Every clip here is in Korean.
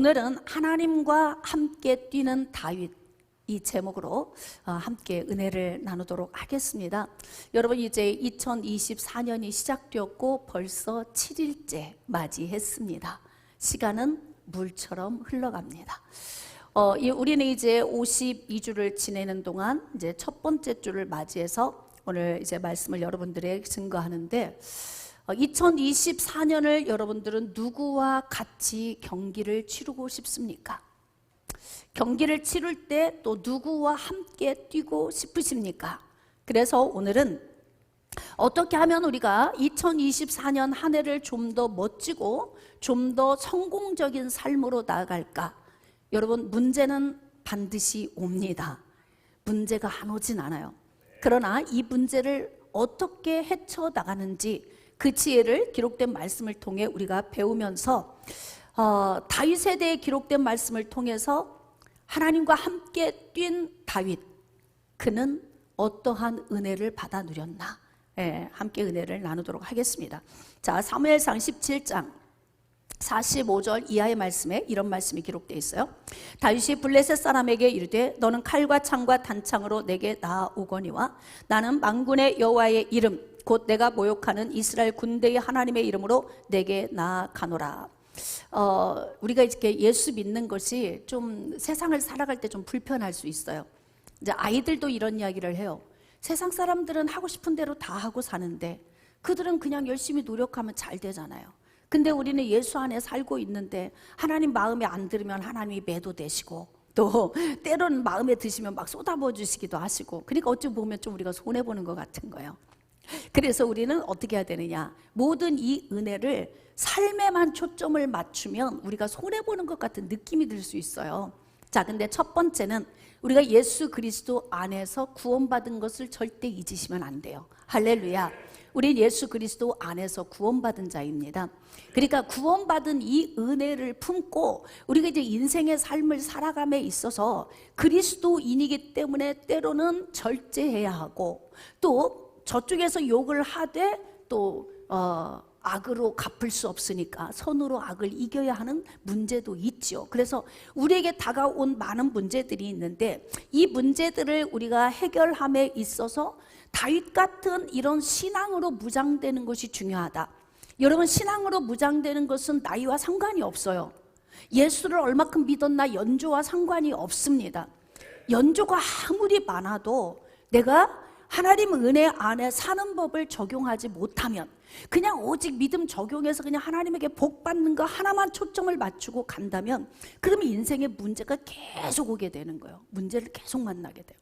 오늘은 하나님과 함께 뛰는 다윗, 이 제목으로 함께 은혜를 나누도록 하겠습니다. 여러분, 이제 2024년이 시작되었고 벌써 7일째 맞이했습니다. 시간은 물처럼 흘러갑니다. 우리는 이제 52주를 지내는 동안 이제 첫 번째 주를 맞이해서 오늘 이제 말씀을 여러분들에게 증거하는데, 2024년을 여러분들은 누구와 같이 경기를 치르고 싶습니까? 경기를 치를 때 또 누구와 함께 뛰고 싶으십니까? 그래서 오늘은 어떻게 하면 우리가 2024년 한 해를 좀 더 멋지고 좀 더 성공적인 삶으로 나아갈까? 여러분, 문제는 반드시 옵니다. 문제가 안 오진 않아요. 그러나 이 문제를 어떻게 헤쳐나가는지 그 지혜를 기록된 말씀을 통해 우리가 배우면서 다윗에 대해 기록된 말씀을 통해서 하나님과 함께 뛴 다윗, 그는 어떠한 은혜를 받아 누렸나? 함께 은혜를 나누도록 하겠습니다. 자, 사무엘상 17장 45절 이하의 말씀에 이런 말씀이 기록되어 있어요. 다윗이 블레셋 사람에게 이르되 너는 칼과 창과 단창으로 내게 나아오거니와 나는 만군의 여호와의 이름 곧 내가 모욕하는 이스라엘 군대의 하나님의 이름으로 내게 나아가노라. 우리가 이렇게 예수 믿는 것이 좀 세상을 살아갈 때 좀 불편할 수 있어요. 이제 아이들도 이런 이야기를 해요. 세상 사람들은 하고 싶은 대로 다 하고 사는데 그들은 그냥 열심히 노력하면 잘 되잖아요. 근데 우리는 예수 안에 살고 있는데 하나님 마음에 안 들으면 하나님이 매도되시고 또 때로는 마음에 드시면 막 쏟아부어 주시기도 하시고, 그러니까 어찌 보면 좀 우리가 손해보는 것 같은 거예요. 그래서 우리는 어떻게 해야 되느냐, 모든 이 은혜를 삶에만 초점을 맞추면 우리가 손해보는 것 같은 느낌이 들 수 있어요. 자, 근데 첫 번째는 우리가 예수 그리스도 안에서 구원받은 것을 절대 잊으시면 안 돼요. 할렐루야. 우린 예수 그리스도 안에서 구원받은 자입니다. 그러니까 구원받은 이 은혜를 품고 우리가 이제 인생의 삶을 살아감에 있어서 그리스도인이기 때문에 때로는 절제해야 하고, 또 저쪽에서 욕을 하되 또 악으로 갚을 수 없으니까 선으로 악을 이겨야 하는 문제도 있죠. 그래서 우리에게 다가온 많은 문제들이 있는데 이 문제들을 우리가 해결함에 있어서 다윗 같은 이런 신앙으로 무장되는 것이 중요하다. 여러분, 신앙으로 무장되는 것은 나이와 상관이 없어요. 예수를 얼마큼 믿었나 연조와 상관이 없습니다. 연조가 아무리 많아도 내가 하나님 은혜 안에 사는 법을 적용하지 못하면, 그냥 오직 믿음 적용해서 그냥 하나님에게 복 받는 거 하나만 초점을 맞추고 간다면, 그러면 인생에 문제가 계속 오게 되는 거예요. 문제를 계속 만나게 돼요.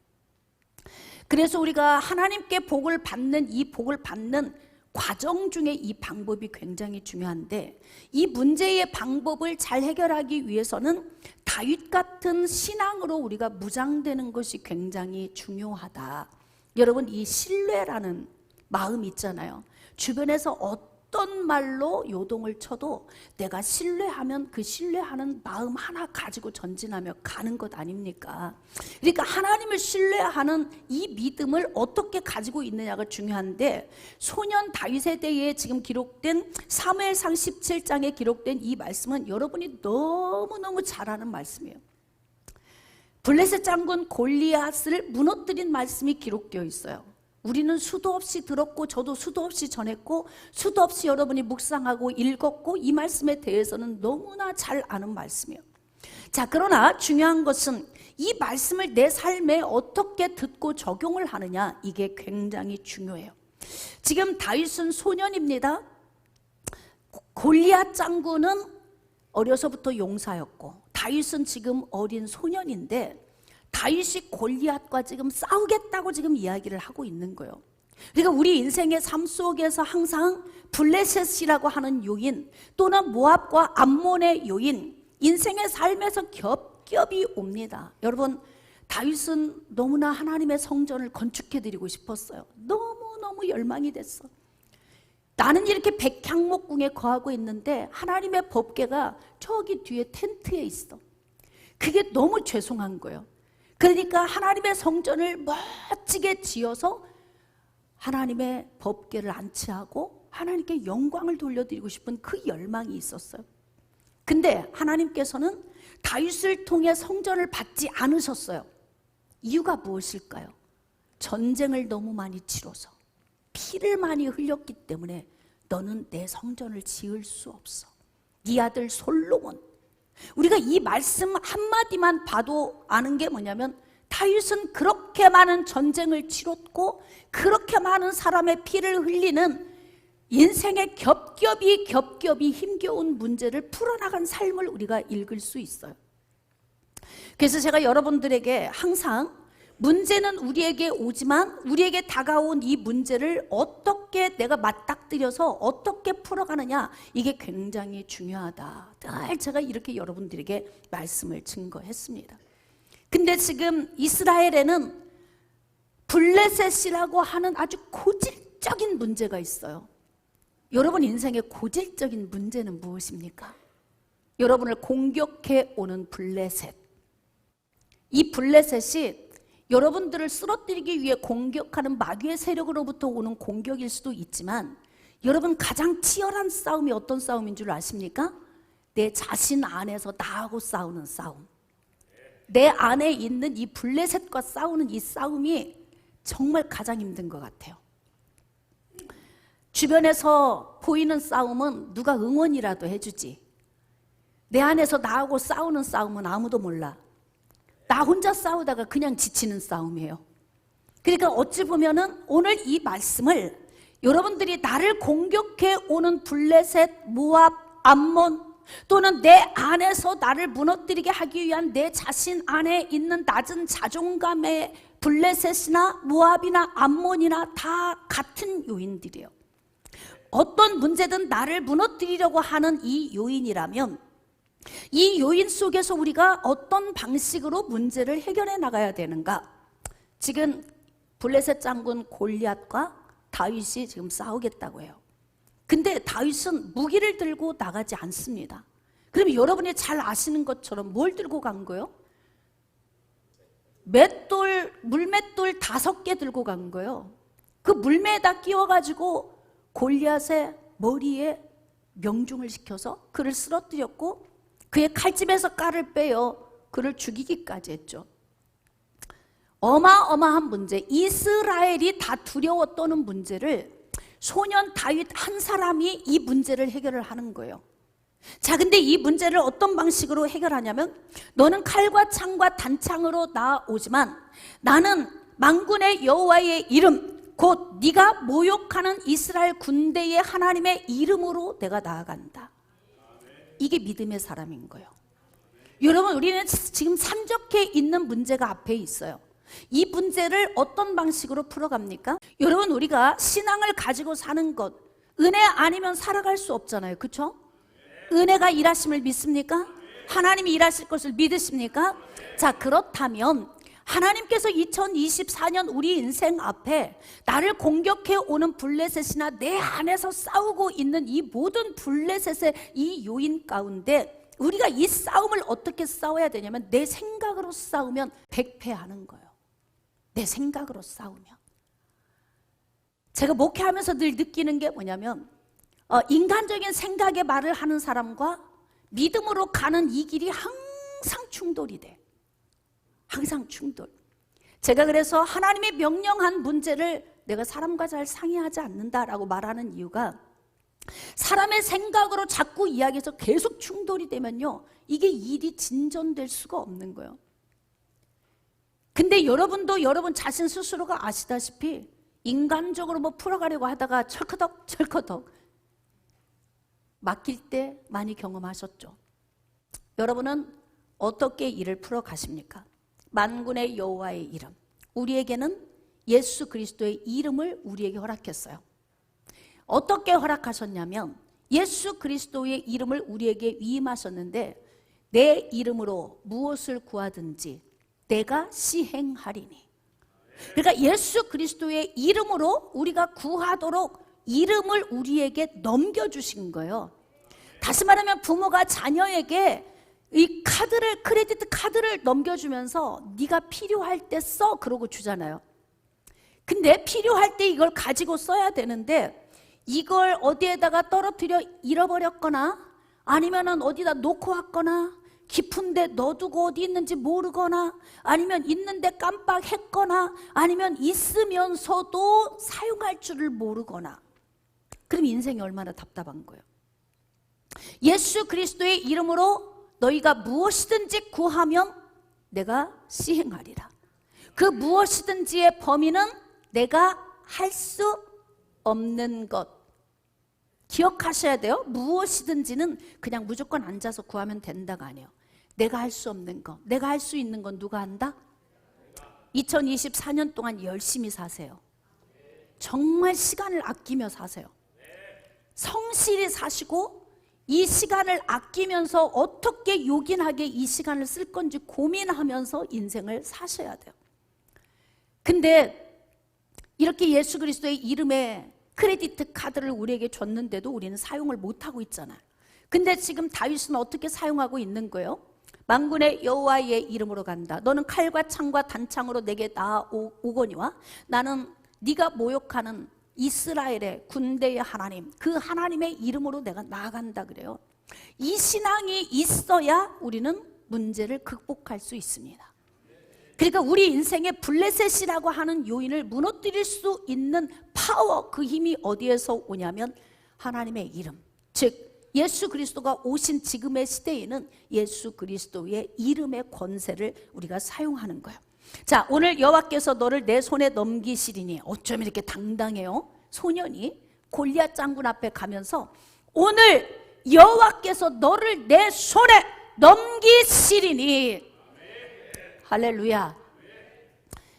그래서 우리가 하나님께 복을 받는 이 복을 받는 과정 중에 이 방법이 굉장히 중요한데, 이 문제의 방법을 잘 해결하기 위해서는 다윗 같은 신앙으로 우리가 무장되는 것이 굉장히 중요하다. 여러분, 이 신뢰라는 마음 있잖아요. 주변에서 어떤 말로 요동을 쳐도 내가 신뢰하면 그 신뢰하는 마음 하나 가지고 전진하며 가는 것 아닙니까? 그러니까 하나님을 신뢰하는 이 믿음을 어떻게 가지고 있느냐가 중요한데, 소년 다윗에 대해 지금 기록된 사무엘상 17장에 기록된 이 말씀은 여러분이 너무너무 잘 아는 말씀이에요. 블레셋 장군 골리앗을 무너뜨린 말씀이 기록되어 있어요. 우리는 수도 없이 들었고 저도 수도 없이 전했고 수도 없이 여러분이 묵상하고 읽었고 이 말씀에 대해서는 너무나 잘 아는 말씀이에요. 자, 그러나 중요한 것은 이 말씀을 내 삶에 어떻게 듣고 적용을 하느냐, 이게 굉장히 중요해요. 지금 다윗은 소년입니다. 골리앗 장군은 어려서부터 용사였고 다윗은 지금 어린 소년인데 다윗이 골리앗과 지금 싸우겠다고 지금 이야기를 하고 있는 거예요. 그러니까 우리 인생의 삶 속에서 항상 블레셋이라고 하는 요인 또는 모압과 암몬의 요인, 인생의 삶에서 겹겹이 옵니다. 여러분, 다윗은 너무나 하나님의 성전을 건축해드리고 싶었어요. 너무너무 열망이 됐어. 나는 이렇게 백향목궁에 거하고 있는데 하나님의 법궤가 저기 뒤에 텐트에 있어. 그게 너무 죄송한 거예요. 그러니까 하나님의 성전을 멋지게 지어서 하나님의 법궤를 안치하고 하나님께 영광을 돌려드리고 싶은 그 열망이 있었어요. 근데 하나님께서는 다윗을 통해 성전을 받지 않으셨어요. 이유가 무엇일까요? 전쟁을 너무 많이 치러서 피를 많이 흘렸기 때문에 너는 내 성전을 지을 수 없어. 네 아들 솔로몬. 우리가 이 말씀 한마디만 봐도 아는 게 뭐냐면 다윗은 그렇게 많은 전쟁을 치렀고 그렇게 많은 사람의 피를 흘리는 인생의 겹겹이 힘겨운 문제를 풀어나간 삶을 우리가 읽을 수 있어요. 그래서 제가 여러분들에게 항상 문제는 우리에게 오지만 우리에게 다가온 이 문제를 어떻게 내가 맞닥뜨려서 어떻게 풀어가느냐, 이게 굉장히 중요하다. 늘 제가 이렇게 여러분들에게 말씀을 증거했습니다. 근데 지금 이스라엘에는 블레셋이라고 하는 아주 고질적인 문제가 있어요. 여러분 인생의 고질적인 문제는 무엇입니까? 여러분을 공격해 오는 블레셋. 이 블레셋이 여러분들을 쓰러뜨리기 위해 공격하는 마귀의 세력으로부터 오는 공격일 수도 있지만, 여러분 가장 치열한 싸움이 어떤 싸움인 줄 아십니까? 내 자신 안에서 나하고 싸우는 싸움. 내 안에 있는 이 블레셋과 싸우는 이 싸움이 정말 가장 힘든 것 같아요. 주변에서 보이는 싸움은 누가 응원이라도 해주지, 내 안에서 나하고 싸우는 싸움은 아무도 몰라. 나 혼자 싸우다가 그냥 지치는 싸움이에요. 그러니까 어찌 보면은 오늘 이 말씀을 여러분들이 나를 공격해 오는 블레셋, 모압, 암몬, 또는 내 안에서 나를 무너뜨리게 하기 위한 내 자신 안에 있는 낮은 자존감의 블레셋이나 모압이나 암몬이나 다 같은 요인들이에요. 어떤 문제든 나를 무너뜨리려고 하는 이 요인이라면 이 요인 속에서 우리가 어떤 방식으로 문제를 해결해 나가야 되는가? 지금 블레셋 장군 골리앗과 다윗이 지금 싸우겠다고 해요. 근데 다윗은 무기를 들고 나가지 않습니다. 그럼 여러분이 잘 아시는 것처럼 뭘 들고 간 거예요? 물맷돌 5개 들고 간 거예요. 그 물매에다 끼워가지고 골리앗의 머리에 명중을 시켜서 그를 쓰러뜨렸고, 그의 칼집에서 깔을 빼어 그를 죽이기까지 했죠. 어마어마한 문제, 이스라엘이 다 두려워 떠는 문제를 소년 다윗 한 사람이 이 문제를 해결을 하는 거예요. 자, 근데 이 문제를 어떤 방식으로 해결하냐면, 너는 칼과 창과 단창으로 나오지만 나는 만군의 여호와의 이름, 곧 네가 모욕하는 이스라엘 군대의 하나님의 이름으로 내가 나아간다. 이게 믿음의 사람인 거예요. 여러분, 우리는 지금 산적해 있는 문제가 앞에 있어요. 이 문제를 어떤 방식으로 풀어갑니까? 여러분, 우리가 신앙을 가지고 사는 것, 은혜 아니면 살아갈 수 없잖아요. 그렇죠? 은혜가 일하심을 믿습니까? 하나님이 일하실 것을 믿으십니까? 자, 그렇다면 하나님께서 2024년 우리 인생 앞에 나를 공격해 오는 블레셋이나 내 안에서 싸우고 있는 이 모든 블레셋의 이 요인 가운데 우리가 이 싸움을 어떻게 싸워야 되냐면, 내 생각으로 싸우면 백패하는 거예요. 내 생각으로 싸우면. 제가 목회하면서 늘 느끼는 게 뭐냐면, 인간적인 생각의 말을 하는 사람과 믿음으로 가는 이 길이 항상 충돌이 돼. 항상 충돌. 제가 그래서 하나님이 명령한 문제를 내가 사람과 잘 상의하지 않는다라고 말하는 이유가, 사람의 생각으로 자꾸 이야기해서 계속 충돌이 되면요, 이게 일이 진전될 수가 없는 거예요. 근데 여러분도 여러분 자신 스스로가 아시다시피 인간적으로 뭐 풀어가려고 하다가 철커덕 막힐 때 많이 경험하셨죠. 여러분은 어떻게 일을 풀어가십니까? 만군의 여호와의 이름, 우리에게는 예수 그리스도의 이름을 우리에게 허락했어요. 어떻게 허락하셨냐면, 예수 그리스도의 이름을 우리에게 위임하셨는데, 내 이름으로 무엇을 구하든지 내가 시행하리니. 그러니까 예수 그리스도의 이름으로 우리가 구하도록 이름을 우리에게 넘겨주신 거예요. 다시 말하면 부모가 자녀에게 이 크레디트 카드를 넘겨주면서 네가 필요할 때 써, 그러고 주잖아요. 근데 필요할 때 이걸 가지고 써야 되는데, 이걸 어디에다가 떨어뜨려 잃어버렸거나 아니면은 어디다 놓고 왔거나 깊은데 넣어두고 어디 있는지 모르거나 아니면 있는데 깜빡했거나 아니면 있으면서도 사용할 줄을 모르거나 그럼 인생이 얼마나 답답한 거예요. 예수 그리스도의 이름으로 너희가 무엇이든지 구하면 내가 시행하리라. 그 무엇이든지의 범위는 내가 할 수 없는 것. 기억하셔야 돼요. 무엇이든지는 그냥 무조건 앉아서 구하면 된다가 아니에요. 내가 할 수 없는 것, 내가 할 수 있는 건 누가 한다? 2024년 동안 열심히 사세요. 정말 시간을 아끼며 사세요. 성실히 사시고 이 시간을 아끼면서 어떻게 요긴하게 이 시간을 쓸 건지 고민하면서 인생을 사셔야 돼요. 근데 이렇게 예수 그리스도의 이름에 크레디트 카드를 우리에게 줬는데도 우리는 사용을 못하고 있잖아요. 근데 지금 다윗은 어떻게 사용하고 있는 거예요? 만군의 여호와의 이름으로 간다. 너는 칼과 창과 단창으로 내게 나아오거니와 나는 네가 모욕하는 이스라엘의 군대의 하나님, 그 하나님의 이름으로 내가 나아간다 그래요. 이 신앙이 있어야 우리는 문제를 극복할 수 있습니다. 그러니까 우리 인생의 블레셋이라고 하는 요인을 무너뜨릴 수 있는 파워, 그 힘이 어디에서 오냐면 하나님의 이름, 즉 예수 그리스도가 오신 지금의 시대에는 예수 그리스도의 이름의 권세를 우리가 사용하는 거예요. 자, 오늘 여호와께서 너를 내 손에 넘기시리니. 어쩜 이렇게 당당해요? 소년이 골리앗 장군 앞에 가면서 오늘 여호와께서 너를 내 손에 넘기시리니. 할렐루야.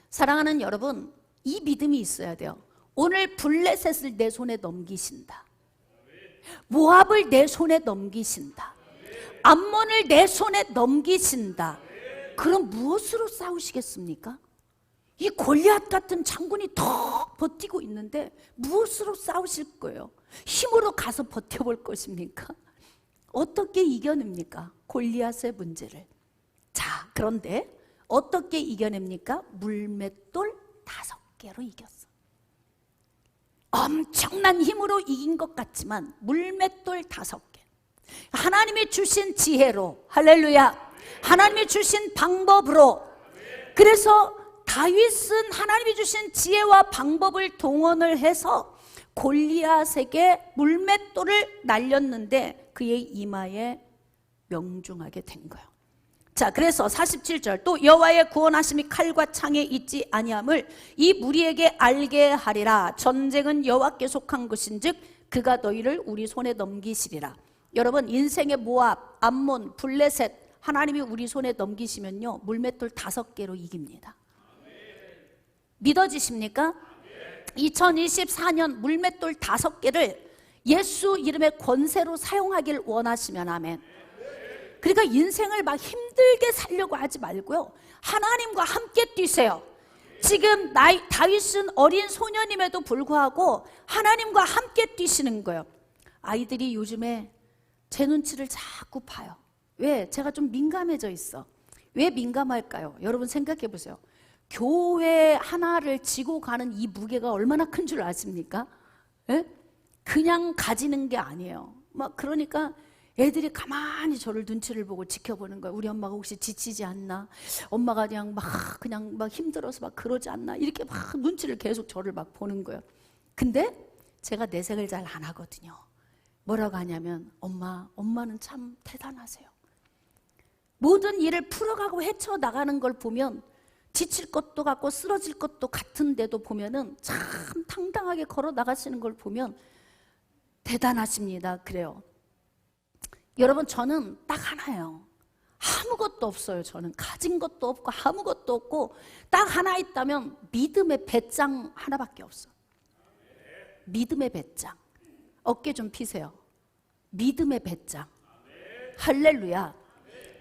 사랑하는 여러분, 이 믿음이 있어야 돼요. 오늘 블레셋을 내 손에 넘기신다. 모압을 내 손에 넘기신다. 암몬을 내 손에 넘기신다. 그럼 무엇으로 싸우시겠습니까? 이 골리앗 같은 장군이 더 버티고 있는데 무엇으로 싸우실 거예요? 힘으로 가서 버텨볼 것입니까? 어떻게 이겨냅니까? 골리앗의 문제를. 자, 그런데 어떻게 이겨냅니까? 물맷돌 5개로 이겼어. 엄청난 힘으로 이긴 것 같지만 물맷돌 5개. 하나님이 주신 지혜로, 할렐루야, 하나님이 주신 방법으로. 그래서 다윗은 하나님이 주신 지혜와 방법을 동원을 해서 골리앗에게 물맷돌을 날렸는데 그의 이마에 명중하게 된 거예요. 자, 그래서 47절, 또 여호와의 구원하심이 칼과 창에 있지 아니함을 이 무리에게 알게 하리라. 전쟁은 여호와께 속한 것인즉 그가 너희를 우리 손에 넘기시리라. 여러분, 인생의 모압, 암몬, 블레셋 하나님이 우리 손에 넘기시면요, 물맷돌 5개로 이깁니다. 믿어지십니까? 2024년 물맷돌 5개를 예수 이름의 권세로 사용하길 원하시면 아멘. 그러니까 인생을 막 힘들게 살려고 하지 말고요, 하나님과 함께 뛰세요. 지금 다윗은 어린 소년임에도 불구하고 하나님과 함께 뛰시는 거예요. 아이들이 요즘에 제 눈치를 자꾸 봐요. 왜? 제가 좀 민감해져 있어. 왜 민감할까요? 여러분 생각해 보세요. 교회 하나를 지고 가는 이 무게가 얼마나 큰 줄 아십니까? 예? 그냥 가지는 게 아니에요. 막 그러니까 애들이 가만히 저를 눈치를 보고 지켜보는 거예요. 우리 엄마가 혹시 지치지 않나? 엄마가 그냥 막 힘들어서 막 그러지 않나? 이렇게 막 눈치를 계속 저를 막 보는 거예요. 근데 제가 내색을 잘 안 하거든요. 뭐라고 하냐면, 엄마는 참 대단하세요. 모든 일을 풀어가고 헤쳐나가는 걸 보면 지칠 것도 같고 쓰러질 것도 같은데도 보면은 참 당당하게 걸어 나가시는 걸 보면 대단하십니다. 그래요. 여러분, 저는 딱 하나예요. 아무것도 없어요. 저는 가진 것도 없고 아무것도 없고 딱 하나 있다면 믿음의 배짱 하나밖에 없어. 믿음의 배짱. 어깨 좀 피세요. 믿음의 배짱. 할렐루야.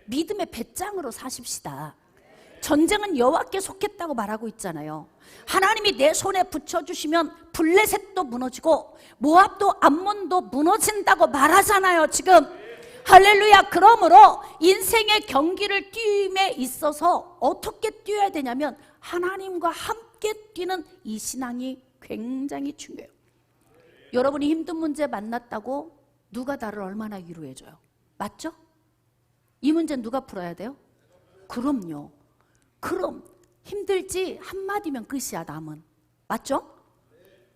믿음의 배짱으로 사십시다. 전쟁은 여호와께 속했다고 말하고 있잖아요. 하나님이 내 손에 붙여주시면 블레셋도 무너지고 모압도 암몬도 무너진다고 말하잖아요 지금. 할렐루야. 그러므로 인생의 경기를 뛰임에 있어서 어떻게 뛰어야 되냐면 하나님과 함께 뛰는 이 신앙이 굉장히 중요해요. 여러분이 힘든 문제 만났다고 누가 나를 얼마나 위로해줘요? 맞죠? 이 문제는 누가 풀어야 돼요? 그럼요. 그럼 힘들지 한마디면 끝이야. 남은. 맞죠?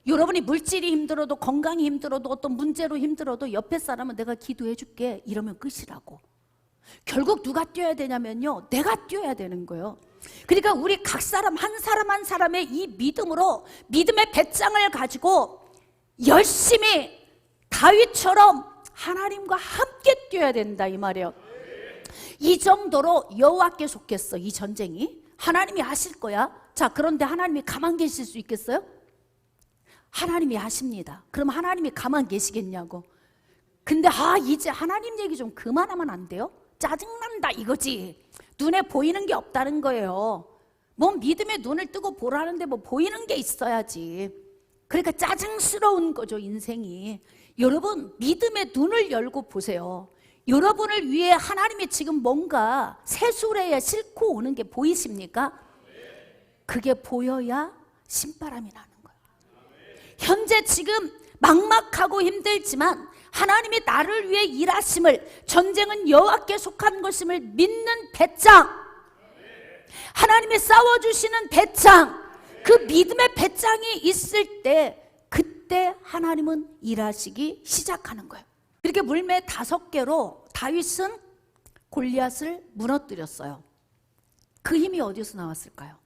여러분이 물질이 힘들어도, 건강이 힘들어도, 어떤 문제로 힘들어도 옆에 사람은 내가 기도해 줄게 이러면 끝이라고. 결국 누가 뛰어야 되냐면요, 내가 뛰어야 되는 거예요. 그러니까 우리 각 사람 한 사람 한 사람의 이 믿음으로, 믿음의 배짱을 가지고 열심히 다윗처럼 하나님과 함께 뛰어야 된다 이 말이에요. 이 정도로 여호와께 속했어. 이 전쟁이 하나님이 하실 거야. 자, 그런데 하나님이 가만 계실 수 있겠어요? 하나님이 하십니다. 그럼 하나님이 가만 계시겠냐고. 근데 이제 하나님 얘기 좀 그만하면 안 돼요? 짜증난다 이거지. 눈에 보이는 게 없다는 거예요. 뭐 믿음의 눈을 뜨고 보라는데 뭐 보이는 게 있어야지. 그러니까 짜증스러운 거죠, 인생이. 여러분, 믿음의 눈을 열고 보세요. 여러분을 위해 하나님이 지금 뭔가 세수레에 싣고 오는 게 보이십니까? 그게 보여야 신바람이 나는 거예요. 현재 지금 막막하고 힘들지만 하나님이 나를 위해 일하심을, 전쟁은 여호와께 속한 것임을 믿는 배짱, 하나님이 싸워주시는 배짱, 그 믿음의 배짱이 있을 때 그때 하나님은 일하시기 시작하는 거예요. 이렇게 물매 5개로 다윗은 골리앗을 무너뜨렸어요. 그 힘이 어디서 나왔을까요?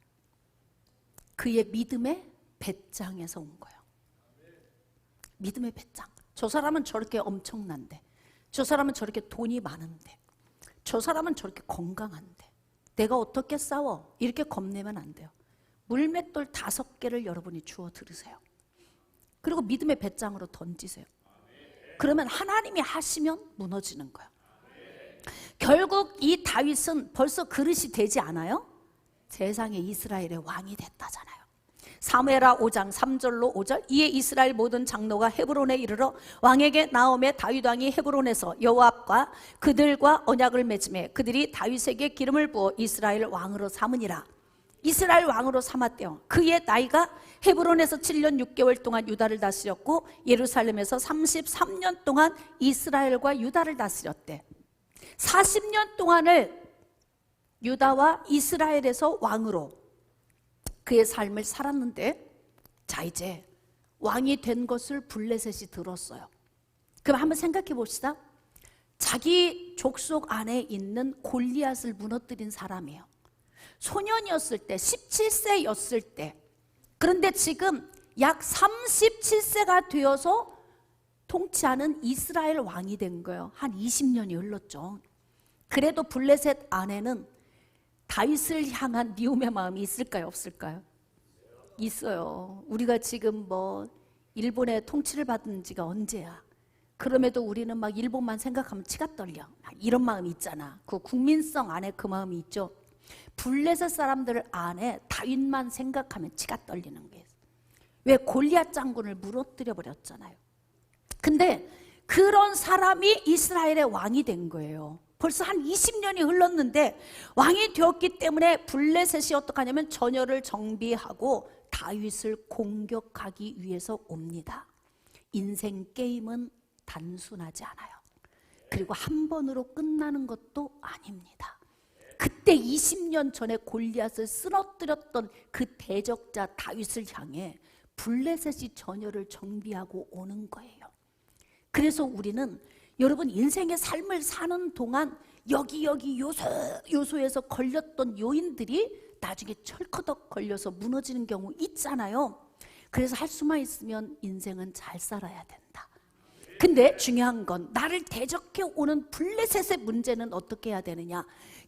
그의 믿음의 배짱에서 온 거예요. 믿음의 배짱. 저 사람은 저렇게 엄청난데, 저 사람은 저렇게 돈이 많은데, 저 사람은 저렇게 건강한데 내가 어떻게 싸워? 이렇게 겁내면 안 돼요. 물맷돌 5개를 여러분이 주워 들으세요. 그리고 믿음의 배짱으로 던지세요. 그러면 하나님이 하시면 무너지는 거예요. 결국 이 다윗은 벌써 그릇이 되지 않아요? 세상에 이스라엘의 왕이 됐다잖아요. 사무엘하 5장 3절로 5절. 이에 이스라엘 모든 장로가 헤브론에 이르러 왕에게 나오매 다윗 왕이 헤브론에서 여호와 앞과 그들과 언약을 맺음에 그들이 다윗에게 기름을 부어 이스라엘 왕으로 삼으니라. 이스라엘 왕으로 삼았대요. 그의 나이가 헤브론에서 7년 6개월 동안 유다를 다스렸고 예루살렘에서 33년 동안 이스라엘과 유다를 다스렸대. 40년 동안을 유다와 이스라엘에서 왕으로 그의 삶을 살았는데, 자, 이제 왕이 된 것을 블레셋이 들었어요. 그럼 한번 생각해 봅시다. 자기 족속 안에 있는 골리앗을 무너뜨린 사람이에요. 소년이었을 때, 17세였을 때. 그런데 지금 약 37세가 되어서 통치하는 이스라엘 왕이 된 거예요. 한 20년이 흘렀죠. 그래도 블레셋 안에는 다윗을 향한 미움의 마음이 있을까요, 없을까요? 있어요. 우리가 지금 뭐 일본의 통치를 받은 지가 언제야? 그럼에도 우리는 막 일본만 생각하면 치가 떨려. 이런 마음이 있잖아. 그 국민성 안에 그 마음이 있죠. 블레셋 사람들 안에 다윗만 생각하면 치가 떨리는 게 있어요. 왜? 골리앗 장군을 무너뜨려 버렸잖아요. 근데 그런 사람이 이스라엘의 왕이 된 거예요. 벌써 한 20년이 흘렀는데 왕이 되었기 때문에 블레셋이 어떻게 하냐면 전열을 정비하고 다윗을 공격하기 위해서 옵니다. 인생 게임은 단순하지 않아요. 그리고 한 번으로 끝나는 것도 아닙니다. 그때 20년 전에 골리앗을 쓰러뜨렸던 그 대적자 다윗을 향해 블레셋이 전열을 정비하고 오는 거예요. 그래서 우리는 여러분 인생의 삶을 사는 동안 여기 요소에서 걸렸던 요인들이 나중에 철커덕 걸려서 무너지는 경우 있잖아요. 그래서 할 수만 있으면 인생은 잘 살아야 된다. 근데 중요한 건 나를 대적해 오는 블레셋의 문제는 어떻게 해야 되느냐.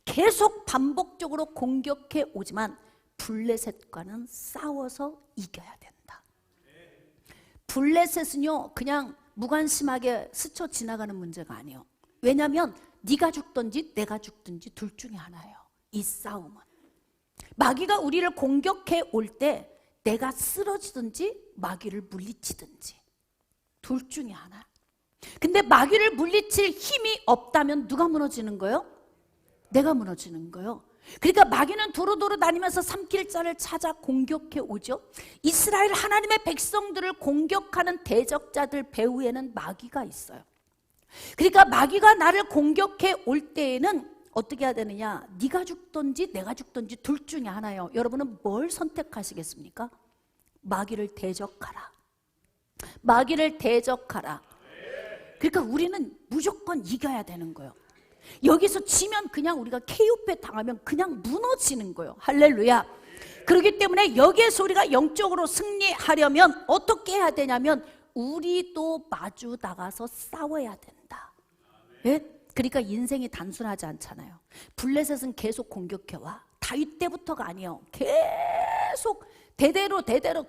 계속 반복적으로 공격해 오지만 블레셋과는 싸워서 이겨야 된다. 블레셋은요 그냥 무관심하게 스쳐 지나가는 문제가 아니에요. 왜냐하면 네가 죽든지 내가 죽든지 둘 중에 하나예요. 이 싸움은 마귀가 우리를 공격해 올 때 내가 쓰러지든지 마귀를 물리치든지 둘 중에 하나. 근데 마귀를 물리칠 힘이 없다면 누가 무너지는 거예요? 내가 무너지는 거예요. 그러니까 마귀는 도로도로 다니면서 삼킬 자를 찾아 공격해 오죠. 이스라엘 하나님의 백성들을 공격하는 대적자들 배후에는 마귀가 있어요. 그러니까 마귀가 나를 공격해 올 때에는 어떻게 해야 되느냐? 네가 죽든지 내가 죽든지 둘 중에 하나예요. 여러분은 뭘 선택하시겠습니까? 마귀를 대적하라. 마귀를 대적하라. 그러니까 우리는 무조건 이겨야 되는 거예요. 여기서 지면 그냥 우리가 KO패 당하면 그냥 무너지는 거예요. 할렐루야. 그렇기 때문에 여기에서 우리가 영적으로 승리하려면 어떻게 해야 되냐면 우리도 마주 나가서 싸워야 된다. 예? 그러니까 인생이 단순하지 않잖아요. 블레셋은 계속 공격해와. 다윗 때부터가 아니에요. 계속 대대로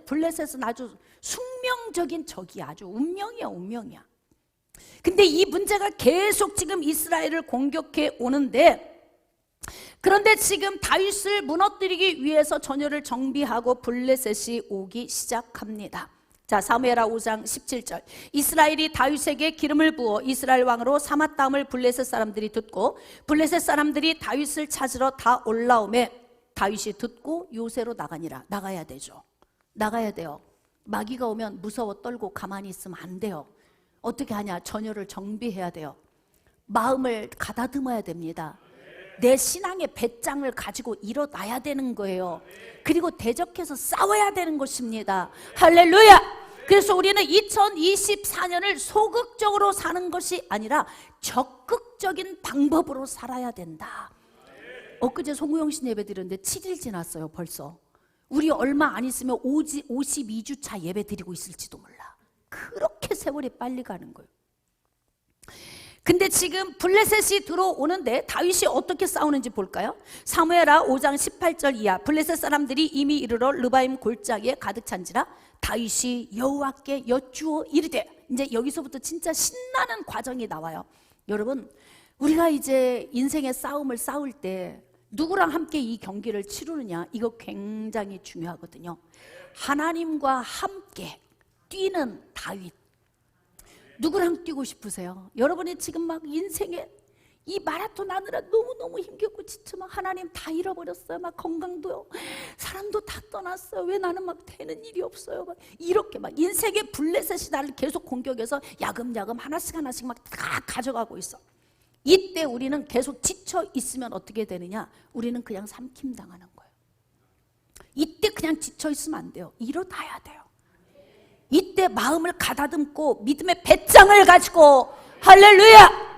블레셋은 아주 숙명적인 적이야. 아주 운명이야, 운명이야. 근데 이 문제가 계속 지금 이스라엘을 공격해 오는데, 그런데 지금 다윗을 무너뜨리기 위해서 전열을 정비하고 블레셋이 오기 시작합니다. 자, 사무엘하 5장 17절. 이스라엘이 다윗에게 기름을 부어 이스라엘 왕으로 삼았다음을 블레셋 사람들이 듣고 블레셋 사람들이 다윗을 찾으러 다 올라오매 다윗이 듣고 요새로 나가니라. 나가야 되죠. 나가야 돼요. 마귀가 오면 무서워 떨고 가만히 있으면 안 돼요. 어떻게 하냐? 전열을 정비해야 돼요. 마음을 가다듬어야 됩니다. 내 신앙의 배짱을 가지고 일어나야 되는 거예요. 그리고 대적해서 싸워야 되는 것입니다. 할렐루야. 그래서 우리는 2024년을 소극적으로 사는 것이 아니라 적극적인 방법으로 살아야 된다. 엊그제 송우영 씨 예배 드렸는데 7일 지났어요. 벌써 우리 얼마 안 있으면 52주차 예배 드리고 있을지도 몰라. 그렇게 세월이 빨리 가는 거예요. 근데 지금 블레셋이 들어오는데 다윗이 어떻게 싸우는지 볼까요? 사무엘하 5장 18절 이하. 블레셋 사람들이 이미 이르러 르바임 골짜기에 가득 찬지라 다윗이 여호와께 여쭈어 이르되. 이제 여기서부터 진짜 신나는 과정이 나와요. 여러분, 우리가 이제 인생의 싸움을 싸울 때 누구랑 함께 이 경기를 치르느냐, 이거 굉장히 중요하거든요. 하나님과 함께 뛰는 다윗. 누구랑 뛰고 싶으세요? 여러분이 지금 막 인생에 이 마라톤 하느라 너무너무 힘겹고 지쳐 막 하나님 다 잃어버렸어요. 막 건강도요, 사람도 다 떠났어요. 왜 나는 막 되는 일이 없어요. 막 이렇게 막 인생의 블레셋이 나를 계속 공격해서 야금야금 하나씩 막 다 가져가고 있어. 이때 우리는 계속 지쳐 있으면 어떻게 되느냐? 우리는 그냥 삼킴당하는 거예요. 이때 그냥 지쳐 있으면 안 돼요. 일어나야 돼요. 이때 마음을 가다듬고 믿음의 배짱을 가지고, 할렐루야!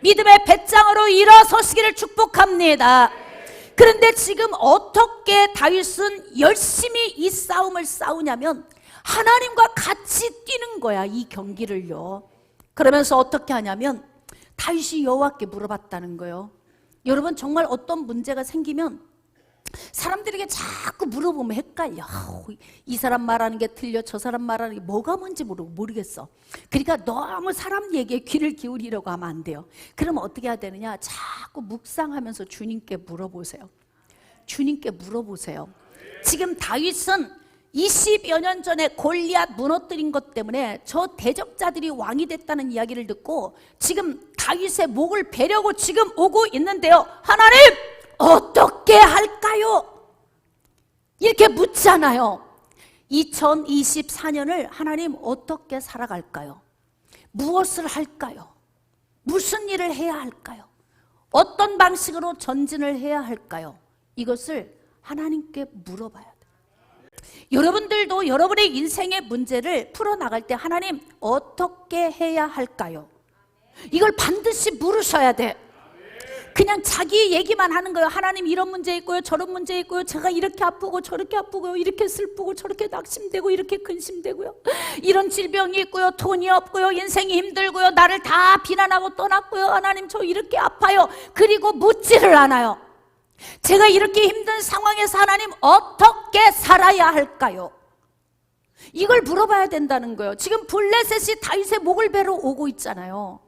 믿음의 배짱으로 일어서시기를 축복합니다. 그런데 지금 어떻게 다윗은 열심히 이 싸움을 싸우냐면 하나님과 같이 뛰는 거야, 이 경기를요. 그러면서 어떻게 하냐면 다윗이 여호와께 물어봤다는 거예요. 여러분, 정말 어떤 문제가 생기면 사람들에게 자꾸 물어보면 헷갈려. 이 사람 말하는 게 틀려, 저 사람 말하는 게 뭐가 뭔지 모르겠어. 그러니까 너무 사람 얘기에 귀를 기울이려고 하면 안 돼요. 그러면 어떻게 해야 되느냐? 자꾸 묵상하면서 주님께 물어보세요. 주님께 물어보세요. 지금 다윗은 20여 년 전에 골리앗 무너뜨린 것 때문에 저 대적자들이 왕이 됐다는 이야기를 듣고 지금 다윗의 목을 베려고 지금 오고 있는데요. 하나님, 어떻게 할까요? 이렇게 묻잖아요. 2024년을 하나님 어떻게 살아갈까요? 무엇을 할까요? 무슨 일을 해야 할까요? 어떤 방식으로 전진을 해야 할까요? 이것을 하나님께 물어봐야 돼요. 여러분들도 여러분의 인생의 문제를 풀어나갈 때 하나님 어떻게 해야 할까요? 이걸 반드시 물으셔야 돼. 그냥 자기 얘기만 하는 거예요. 하나님 이런 문제 있고요, 저런 문제 있고요, 제가 이렇게 아프고 저렇게 아프고요, 이렇게 슬프고 저렇게 낙심되고 이렇게 근심되고요, 이런 질병이 있고요, 돈이 없고요, 인생이 힘들고요, 나를 다 비난하고 떠났고요, 하나님 저 이렇게 아파요. 그리고 묻지를 않아요. 제가 이렇게 힘든 상황에서 하나님 어떻게 살아야 할까요? 이걸 물어봐야 된다는 거예요. 지금 블레셋이 다윗의 목을 베러 오고 있잖아요.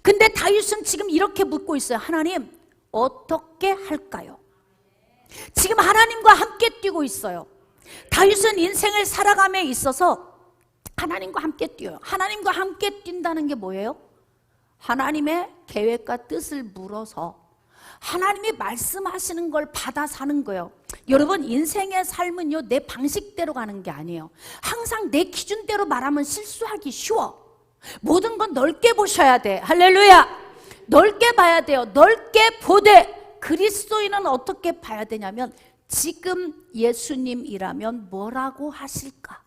근데 다윗은 지금 이렇게 묻고 있어요. 하나님 어떻게 할까요? 지금 하나님과 함께 뛰고 있어요. 다윗은 인생을 살아감에 있어서 하나님과 함께 뛰어요. 하나님과 함께 뛴다는 게 뭐예요? 하나님의 계획과 뜻을 물어서 하나님이 말씀하시는 걸 받아 사는 거예요. 여러분, 인생의 삶은요, 내 방식대로 가는 게 아니에요. 항상 내 기준대로 말하면 실수하기 쉬워. 모든 건 넓게 보셔야 돼. 할렐루야. 넓게 봐야 돼요. 넓게 보되 그리스도인은 어떻게 봐야 되냐면 지금 예수님이라면 뭐라고 하실까?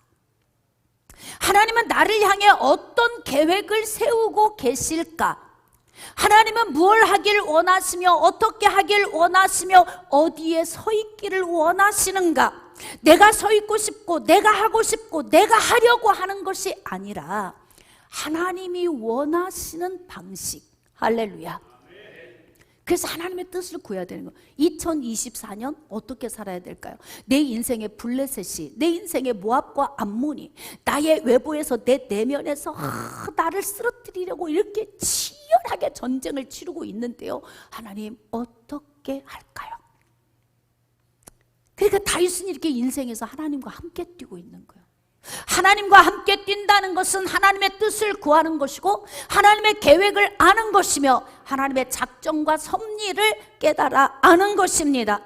하나님은 나를 향해 어떤 계획을 세우고 계실까? 하나님은 뭘 하길 원하시며 어떻게 하길 원하시며 어디에 서 있기를 원하시는가? 내가 서 있고 싶고 내가 하고 싶고 내가 하려고 하는 것이 아니라 하나님이 원하시는 방식. 할렐루야. 그래서 하나님의 뜻을 구해야 되는 거예요. 2024년 어떻게 살아야 될까요? 내 인생의 블레셋이, 내 인생의 모압과 암몬이 나의 외부에서 내 내면에서 나를 쓰러뜨리려고 이렇게 치열하게 전쟁을 치르고 있는데요, 하나님 어떻게 할까요? 그러니까 다윗은 이렇게 인생에서 하나님과 함께 뛰고 있는 거예요. 하나님과 함께 뛴다는 것은 하나님의 뜻을 구하는 것이고 하나님의 계획을 아는 것이며 하나님의 작정과 섭리를 깨달아 아는 것입니다.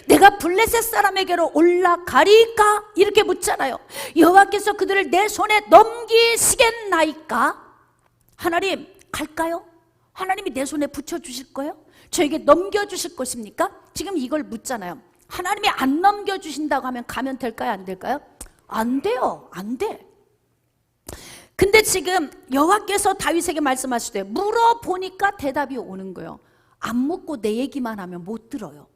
내가 블레셋 사람에게로 올라가리까? 이렇게 묻잖아요. 여호와께서 그들을 내 손에 넘기시겠나이까? 하나님 갈까요? 하나님이 내 손에 붙여주실 거예요? 저에게 넘겨주실 것입니까? 지금 이걸 묻잖아요. 하나님이 안 넘겨주신다고 하면 가면 될까요? 안 될까요? 안 돼요. 안 돼. 근데 지금 여호와께서 다윗에게 말씀하시되 물어보니까 대답이 오는 거예요. 안 묻고 내 얘기만 하면 못 들어요.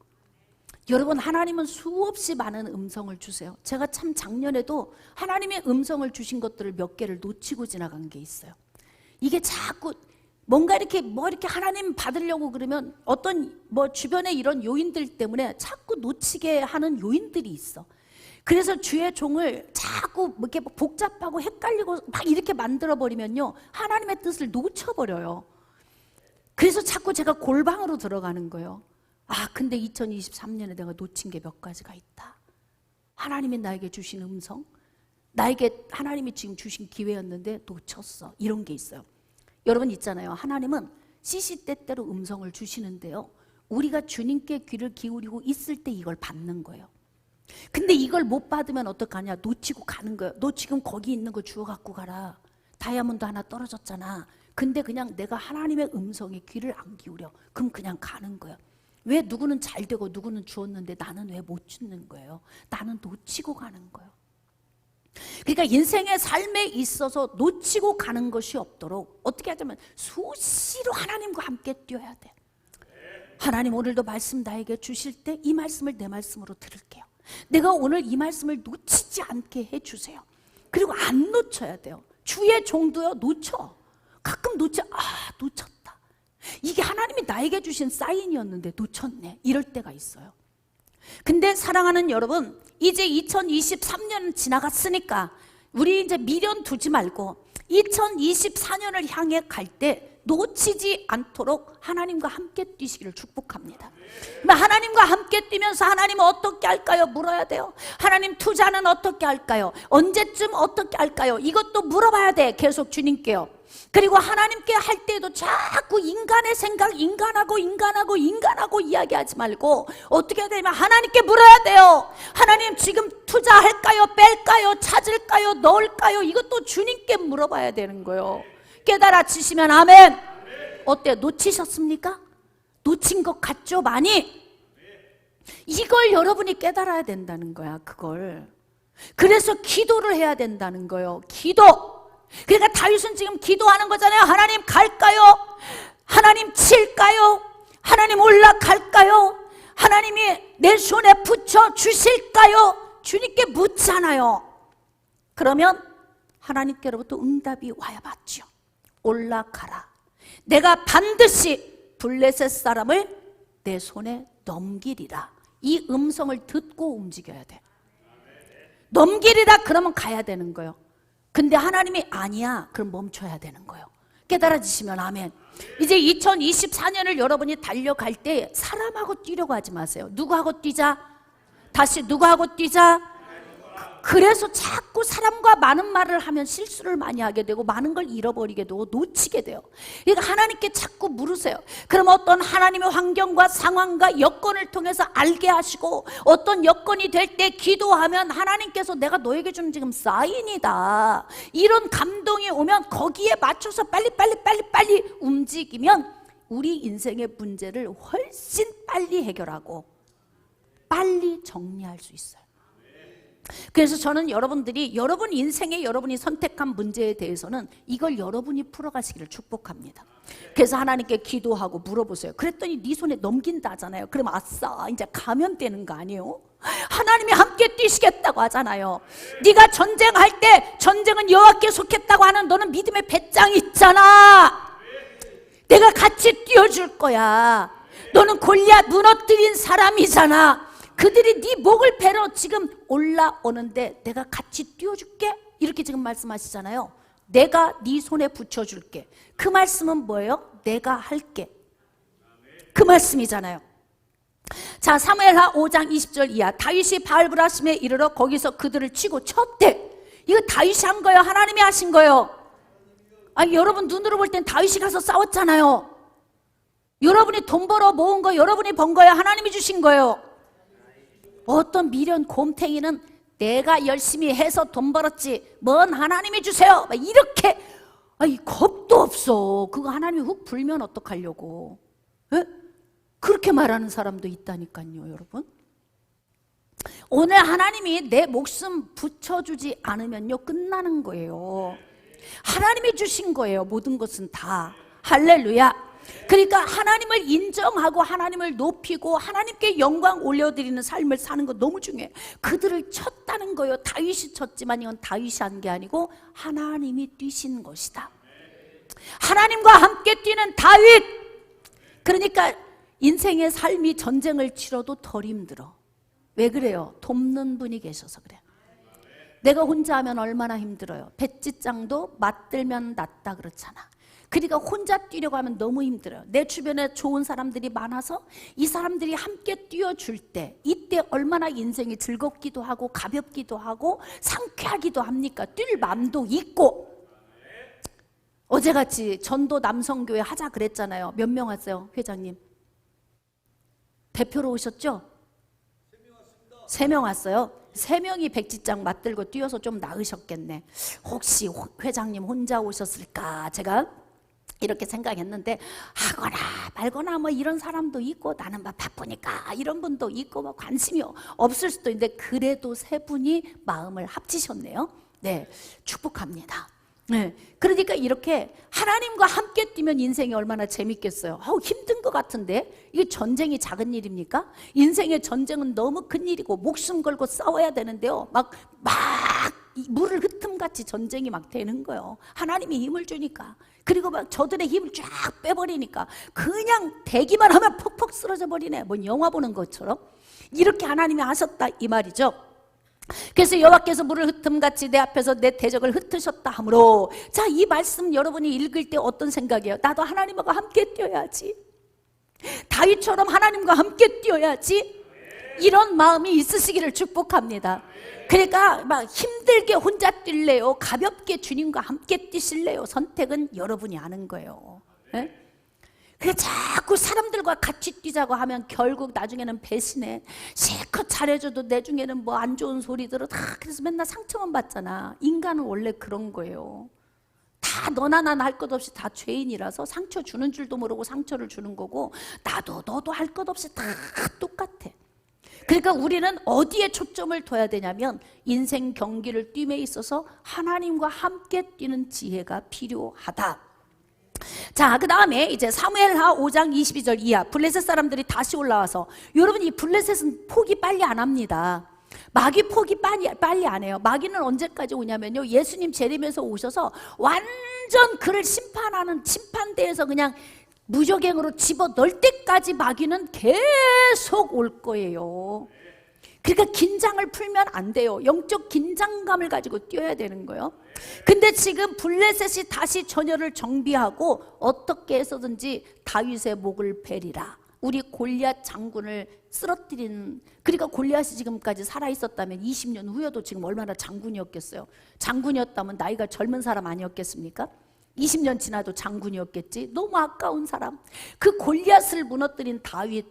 여러분, 하나님은 수없이 많은 음성을 주세요. 제가 참 작년에도 하나님의 음성을 주신 것들을 몇 개를 놓치고 지나간 게 있어요. 이게 자꾸 뭔가 이렇게 하나님 받으려고 그러면 어떤 주변에 이런 요인들 때문에 자꾸 놓치게 하는 요인들이 있어. 그래서 주의 종을 자꾸 이렇게 복잡하고 헷갈리고 막 이렇게 만들어버리면요, 하나님의 뜻을 놓쳐버려요. 그래서 자꾸 제가 골방으로 들어가는 거예요. 아, 근데 2023년에 내가 놓친 게 몇 가지가 있다. 하나님이 나에게 주신 음성, 나에게 하나님이 지금 주신 기회였는데 놓쳤어. 이런 게 있어요. 여러분 있잖아요. 하나님은 시시때때로 음성을 주시는데요, 우리가 주님께 귀를 기울이고 있을 때 이걸 받는 거예요. 근데 이걸 못 받으면 어떡하냐? 놓치고 가는 거예요. 너 지금 거기 있는 거 주워 갖고 가라. 다이아몬드 하나 떨어졌잖아. 근데 그냥 내가 하나님의 음성에 귀를 안 기울여. 그럼 그냥 가는 거예요. 왜 누구는 잘 되고 누구는 주었는데 나는 왜 못 주는 거예요? 나는 놓치고 가는 거예요. 그러니까 인생의 삶에 있어서 놓치고 가는 것이 없도록 어떻게 하자면 수시로 하나님과 함께 뛰어야 돼. 하나님 오늘도 말씀 나에게 주실 때 이 말씀을 내 말씀으로 들을게요. 내가 오늘 이 말씀을 놓치지 않게 해주세요. 그리고 안 놓쳐야 돼요. 주의 종도요, 놓쳐. 가끔 놓쳤다. 이게 하나님이 나에게 주신 사인이었는데 놓쳤네. 이럴 때가 있어요. 근데 사랑하는 여러분, 이제 2023년 지나갔으니까 우리 이제 미련 두지 말고 2024년을 향해 갈 때 놓치지 않도록 하나님과 함께 뛰시기를 축복합니다. 하나님과 함께 뛰면서 하나님 어떻게 할까요? 물어야 돼요. 하나님 투자는 어떻게 할까요? 언제쯤 어떻게 할까요? 이것도 물어봐야 돼. 계속 주님께요. 그리고 하나님께 할 때도 자꾸 인간의 생각, 인간하고 이야기하지 말고 어떻게 해야 되냐면 하나님께 물어야 돼요. 하나님 지금 투자할까요? 뺄까요? 찾을까요? 넣을까요? 이것도 주님께 물어봐야 되는 거예요. 깨달아지시면 아멘. 어때요? 놓치셨습니까? 놓친 것 같죠? 많이? 이걸 여러분이 깨달아야 된다는 거야. 그걸. 그래서 기도를 해야 된다는 거예요. 기도. 그러니까 다윗은 지금 기도하는 거잖아요. 하나님 갈까요? 하나님 칠까요? 하나님 올라갈까요? 하나님이 내 손에 붙여 주실까요? 주님께 묻잖아요. 그러면 하나님께로부터 응답이 와야 맞죠. 올라가라. 내가 반드시 블레셋 사람을 내 손에 넘기리라. 이 음성을 듣고 움직여야 돼. 넘기리라 그러면 가야 되는 거예요. 근데 하나님이 아니야 그럼 멈춰야 되는 거예요. 깨달아지시면 아멘. 이제 2024년을 여러분이 달려갈 때 사람하고 뛰려고 하지 마세요. 누구하고 뛰자? 다시 누구하고 뛰자? 그래서 자꾸 사람과 많은 말을 하면 실수를 많이 하게 되고 많은 걸 잃어버리게 되고 놓치게 돼요. 그러니까 하나님께 자꾸 물으세요. 그럼 어떤 하나님의 환경과 상황과 여건을 통해서 알게 하시고 어떤 여건이 될 때 기도하면 하나님께서 내가 너에게 주는 지금 사인이다, 이런 감동이 오면 거기에 맞춰서 빨리 움직이면 우리 인생의 문제를 훨씬 빨리 해결하고 빨리 정리할 수 있어요. 그래서 저는 여러분들이 여러분 인생에 여러분이 선택한 문제에 대해서는 이걸 여러분이 풀어가시기를 축복합니다. 그래서 하나님께 기도하고 물어보세요. 그랬더니 네 손에 넘긴다 하잖아요. 그럼 아싸, 이제 가면 되는 거 아니에요? 하나님이 함께 뛰시겠다고 하잖아요. 네가 전쟁할 때 전쟁은 여호와께 속했다고 하는 너는 믿음의 배짱이 있잖아. 내가 같이 뛰어줄 거야. 너는 골리앗 무너뜨린 사람이잖아. 그들이 네 목을 베러 지금 올라오는데 내가 같이 뛰어줄게, 이렇게 지금 말씀하시잖아요. 내가 네 손에 붙여줄게. 그 말씀은 뭐예요? 내가 할게, 그 말씀이잖아요. 자, 사무엘하 5장 20절 이하. 다윗이 바알브라심에 이르러 거기서 그들을 치고 쳤대. 이거 다윗이 한 거예요? 하나님이 하신 거예요? 아니, 여러분 눈으로 볼 땐 다윗이 가서 싸웠잖아요. 여러분이 돈 벌어 모은 거 여러분이 번 거예요? 하나님이 주신 거예요? 어떤 미련 곰탱이는 내가 열심히 해서 돈 벌었지 뭔 하나님이 주세요, 막 이렇게, 아니 겁도 없어. 그거 하나님이 훅 불면 어떡하려고. 에? 그렇게 말하는 사람도 있다니까요. 여러분, 오늘 하나님이 내 목숨 붙여주지 않으면요 끝나는 거예요. 하나님이 주신 거예요, 모든 것은 다. 할렐루야. 그러니까 하나님을 인정하고 하나님을 높이고 하나님께 영광 올려드리는 삶을 사는 거 너무 중요해요. 그들을 쳤다는 거예요. 다윗이 쳤지만 이건 다윗이 한 게 아니고 하나님이 뛰신 것이다. 하나님과 함께 뛰는 다윗. 그러니까 인생의 삶이 전쟁을 치러도 덜 힘들어. 왜 그래요? 돕는 분이 계셔서 그래요. 내가 혼자 하면 얼마나 힘들어요. 배지장도 맞들면 낫다 그렇잖아. 그러니까 혼자 뛰려고 하면 너무 힘들어요. 내 주변에 좋은 사람들이 많아서 이 사람들이 함께 뛰어줄 때, 이때 얼마나 인생이 즐겁기도 하고 가볍기도 하고 상쾌하기도 합니까? 뛸 마음도 있고. 어제같이 전도 남성교회 하자 그랬잖아요. 몇 명 왔어요, 회장님? 대표로 오셨죠? 3명 왔어요. 3명이 백지장 맞들고 뛰어서 좀 나으셨겠네. 혹시 회장님 혼자 오셨을까 제가 이렇게 생각했는데, 하거나 말거나 뭐 이런 사람도 있고 나는 막 바쁘니까 이런 분도 있고 뭐 관심이 없을 수도 있는데 그래도 3분이 마음을 합치셨네요. 네, 축복합니다. 네, 그러니까 이렇게 하나님과 함께 뛰면 인생이 얼마나 재밌겠어요. 힘든 것 같은데 이게 전쟁이 작은 일입니까? 인생의 전쟁은 너무 큰 일이고 목숨 걸고 싸워야 되는데요, 막 물을 흩음같이 전쟁이 막 되는 거예요. 하나님이 힘을 주니까. 그리고 막 저들의 힘을 쫙 빼버리니까 그냥 대기만 하면 퍽퍽 쓰러져 버리네. 뭐 영화 보는 것처럼 이렇게 하나님이 하셨다 이 말이죠. 그래서 여호와께서 물을 흩음같이 내 앞에서 내 대적을 흩으셨다 하므로, 자, 이 말씀 여러분이 읽을 때 어떤 생각이에요? 나도 하나님과 함께 뛰어야지, 다윗처럼 하나님과 함께 뛰어야지, 이런 마음이 있으시기를 축복합니다. 그러니까 막 힘들게 혼자 뛸래요? 가볍게 주님과 함께 뛰실래요? 선택은 여러분이 하는 거예요. 네? 그래 자꾸 사람들과 같이 뛰자고 하면 결국 나중에는 배신해. 실컷 잘해줘도 내중에는 뭐 안 좋은 소리 들어. 다 그래서 맨날 상처만 받잖아. 인간은 원래 그런 거예요. 다 너나 나나 할 것 없이 다 죄인이라서 상처 주는 줄도 모르고 상처를 주는 거고, 나도 너도 할 것 없이 다 똑같아. 그러니까 우리는 어디에 초점을 둬야 되냐면 인생 경기를 뜀에 있어서 하나님과 함께 뛰는 지혜가 필요하다. 자, 그 다음에 이제 사무엘하 5장 22절 이하. 블레셋 사람들이 다시 올라와서, 여러분 이 블레셋은 포기 빨리 안 합니다. 마귀 포기 빨리 안 해요. 마귀는 언제까지 오냐면요, 예수님 재림에서 오셔서 완전 그를 심판하는 심판대에서 그냥 무적행으로 집어 넣을 때까지 마귀는 계속 올 거예요. 그러니까 긴장을 풀면 안 돼요. 영적 긴장감을 가지고 뛰어야 되는 거예요. 근데 지금 블레셋이 다시 전열을 정비하고 어떻게 해서든지 다윗의 목을 베리라. 우리 골리앗 장군을 쓰러뜨린, 그러니까 골리앗이 지금까지 살아있었다면 20년 후에도 지금 얼마나 장군이었겠어요. 장군이었다면 나이가 젊은 사람 아니었겠습니까? 20년 지나도 장군이었겠지. 너무 아까운 사람. 그 골리앗을 무너뜨린 다윗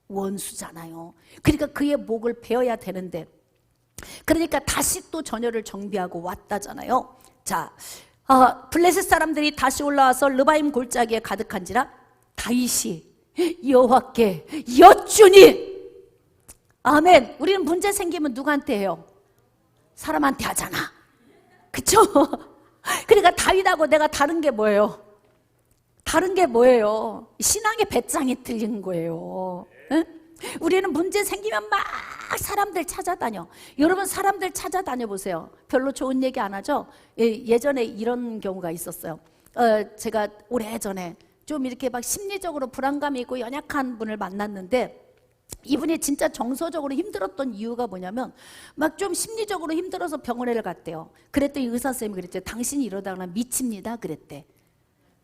원수잖아요. 그러니까 그의 목을 베어야 되는데, 그러니까 다시 또 전열을 정비하고 왔다잖아요. 자, 블레셋 사람들이 다시 올라와서 르바임 골짜기에 가득한지라 다윗이 여호와께 여쭈니. 아멘. 우리는 문제 생기면 누구한테 해요? 사람한테 하잖아. 그쵸? 그러니까 다윗하고 내가 다른 게 뭐예요? 다른 게 뭐예요? 신앙의 배짱이 틀린 거예요. 응? 우리는 문제 생기면 막 사람들 찾아다녀. 여러분, 사람들 찾아다녀 보세요. 별로 좋은 얘기 안 하죠? 예전에 이런 경우가 있었어요. 제가 오래전에 좀 이렇게 막 심리적으로 불안감이 있고 연약한 분을 만났는데, 이분이 진짜 정서적으로 힘들었던 이유가 뭐냐면 막 좀 심리적으로 힘들어서 병원에 갔대요. 그랬더니 의사 선생님이 그랬대. 당신이 이러다가 미칩니다 그랬대.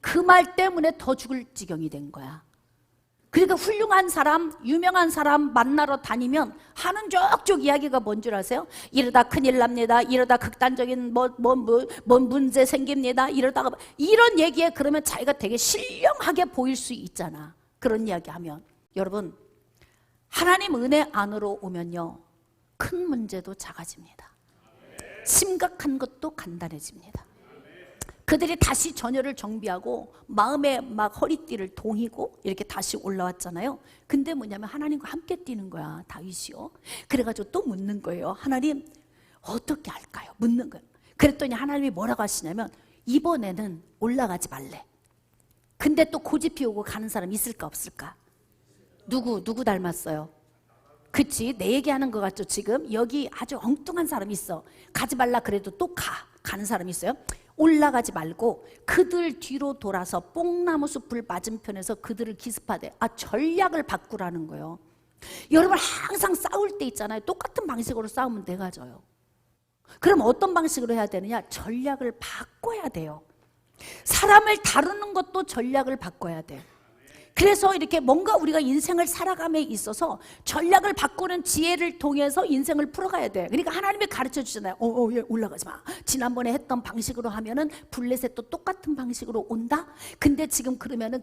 그 말 때문에 더 죽을 지경이 된 거야. 그러니까 훌륭한 사람, 유명한 사람 만나러 다니면 하는 족족 이야기가 뭔 줄 아세요? 이러다 큰일 납니다. 이러다 극단적인 문제 생깁니다. 이러다가 이런 얘기에 그러면 자기가 되게 신령하게 보일 수 있잖아. 그런 이야기 하면. 여러분, 하나님 은혜 안으로 오면요, 큰 문제도 작아집니다. 심각한 것도 간단해집니다. 그들이 다시 전열을 정비하고 마음에 막 허리띠를 동이고 이렇게 다시 올라왔잖아요. 근데 뭐냐면 하나님과 함께 뛰는 거야, 다윗이요. 그래가지고 또 묻는 거예요. 하나님 어떻게 할까요? 묻는 거예요. 그랬더니 하나님이 뭐라고 하시냐면 이번에는 올라가지 말래. 근데 또 고집 피우고 가는 사람 있을까 없을까? 누구 닮았어요? 그치, 내 얘기하는 것 같죠? 지금 여기 아주 엉뚱한 사람이 있어. 가지 말라 그래도 또 가는 사람이 있어요. 올라가지 말고 그들 뒤로 돌아서 뽕나무 숲을 맞은편에서 그들을 기습하되. 전략을 바꾸라는 거예요. 여러분, 항상 싸울 때 있잖아요. 똑같은 방식으로 싸우면 내가 져요. 그럼 어떤 방식으로 해야 되느냐? 전략을 바꿔야 돼요. 사람을 다루는 것도 전략을 바꿔야 돼. 그래서 이렇게 뭔가 우리가 인생을 살아감에 있어서 전략을 바꾸는 지혜를 통해서 인생을 풀어가야 돼. 그러니까 하나님이 가르쳐 주잖아요. 올라가지 마. 지난번에 했던 방식으로 하면은 블레셋도 똑같은 방식으로 온다. 근데 지금 그러면은